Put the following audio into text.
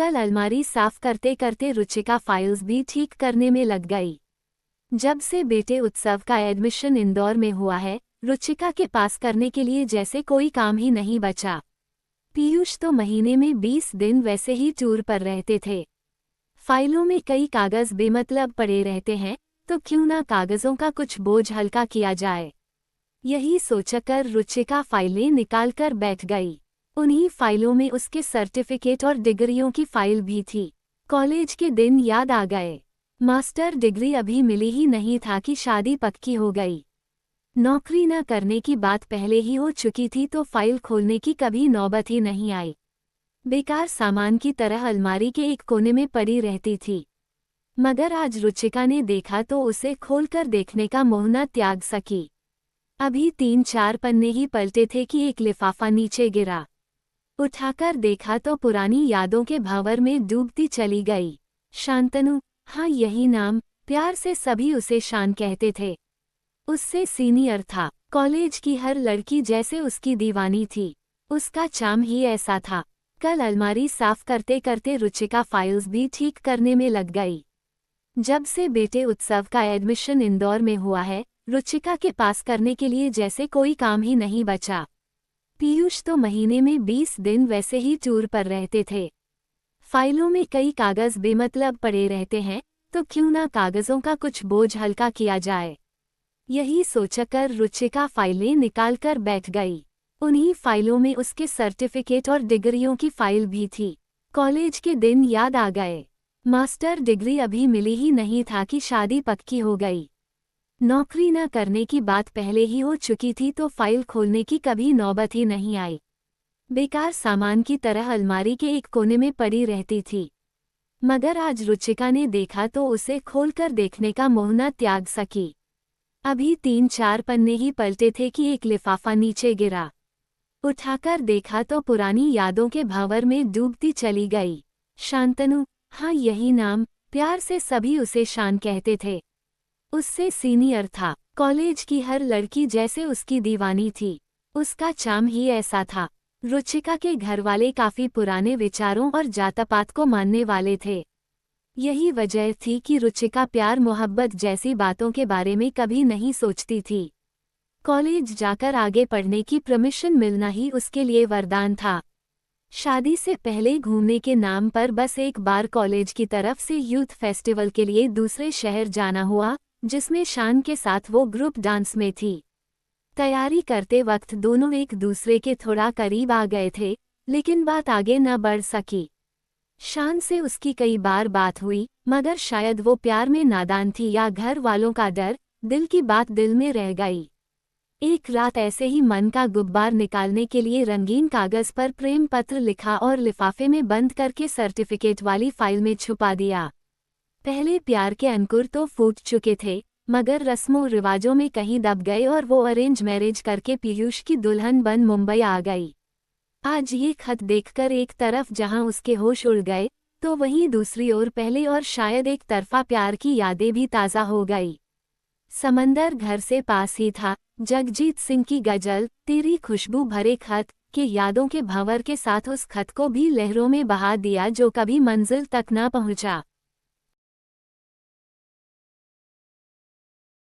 कल अलमारी साफ करते करते रुचिका फाइल्स भी ठीक करने में लग गई। जब से बेटे उत्सव का एडमिशन इंदौर में हुआ है, रुचिका के पास करने के लिए जैसे कोई काम ही नहीं बचा। पीयूष तो महीने में 20 दिन वैसे ही टूर पर रहते थे। फाइलों में कई कागज बेमतलब पड़े रहते हैं, तो क्यों ना कागजों का कुछ बोझ हल्का किया जाए। यही सोचकर रुचिका फाइलें निकालकर बैठ गई। उन्हीं फाइलों में उसके सर्टिफिकेट और डिग्रियों की फाइल भी थी। कॉलेज के दिन याद आ गए। मास्टर डिग्री अभी मिली ही नहीं था कि शादी पक्की हो गई। नौकरी न करने की बात पहले ही हो चुकी थी, तो फाइल खोलने की कभी नौबत ही नहीं आई। बेकार सामान की तरह अलमारी के एक कोने में पड़ी रहती थी। मगर आज रुचिका ने देखा तो उसे खोलकर देखने का मोह न त्याग सकी। अभी 3-4 पन्ने ही पलटे थे कि एक लिफाफा नीचे गिरा। उठाकर देखा तो पुरानी यादों के भंवर में डूबती चली गई। शांतनु, हाँ यही नाम, प्यार से सभी उसे शान कहते थे। उससे सीनियर था। कॉलेज की हर लड़की जैसे उसकी दीवानी थी। उसका चार्म ही ऐसा था। कल अलमारी साफ करते करते रुचिका फाइल्स भी ठीक करने में लग गई। जब से बेटे उत्सव का एडमिशन इंदौर में हुआ है, रुचिका के पास करने के लिए जैसे कोई काम ही नहीं बचा। पीयूष तो महीने में 20 दिन वैसे ही टूर पर रहते थे। फाइलों में कई कागज बेमतलब पड़े रहते हैं, तो क्यों ना कागजों का कुछ बोझ हल्का किया जाए। यही सोचकर रुचिका फाइलें निकालकर बैठ गई। उन्हीं फाइलों में उसके सर्टिफिकेट और डिग्रियों की फाइल भी थी। कॉलेज के दिन याद आ गए। मास्टर डिग्री अभी मिली ही नहीं था कि शादी पक्की हो गई। नौकरी न करने की बात पहले ही हो चुकी थी, तो फाइल खोलने की कभी नौबत ही नहीं आई। बेकार सामान की तरह अलमारी के एक कोने में पड़ी रहती थी। मगर आज रुचिका ने देखा तो उसे खोलकर देखने का मोह न त्याग सकी। अभी 3-4 पन्ने ही पलटे थे कि एक लिफाफा नीचे गिरा। उठाकर देखा तो पुरानी यादों के भंवर में डूबती चली गई। शांतनु, हाँ यही नाम, प्यार से सभी उसे शान कहते थे। उससे सीनियर था। कॉलेज की हर लड़की जैसे उसकी दीवानी थी। उसका चार्म ही ऐसा था। रुचिका के घरवाले काफी पुराने विचारों और जात-पात को मानने वाले थे। यही वजह थी कि रुचिका प्यार मोहब्बत जैसी बातों के बारे में कभी नहीं सोचती थी। कॉलेज जाकर आगे पढ़ने की परमिशन मिलना ही उसके लिए वरदान था। शादी से पहले घूमने के नाम पर बस एक बार कॉलेज की तरफ से यूथ फेस्टिवल के लिए दूसरे शहर जाना हुआ, जिसमें शान के साथ वो ग्रुप डांस में थी। तैयारी करते वक्त दोनों एक दूसरे के थोड़ा करीब आ गए थे, लेकिन बात आगे न बढ़ सकी। शान से उसकी कई बार बात हुई, मगर शायद वो प्यार में नादान थी या घर वालों का डर, दिल की बात दिल में रह गई। एक रात ऐसे ही मन का गुब्बार निकालने के लिए रंगीन कागज पर प्रेम पत्र लिखा और लिफाफे में बंद करके सर्टिफिकेट वाली फाइल में छुपा दिया। पहले प्यार के अंकुर तो फूट चुके थे, मगर रस्मों रिवाजों में कहीं दब गए और वो अरेंज मैरिज करके पीयूष की दुल्हन बन मुंबई आ गई। आज ये खत देखकर एक तरफ जहां उसके होश उड़ गए, तो वहीं दूसरी ओर पहले और शायद एक तरफा प्यार की यादें भी ताज़ा हो गई। समंदर घर से पास ही था। जगजीत सिंह की गजल तेरी खुशबू भरे खत के यादों के भंवर के साथ उस खत को भी लहरों में बहा दिया, जो कभी मंजिल तक न पहुंचा।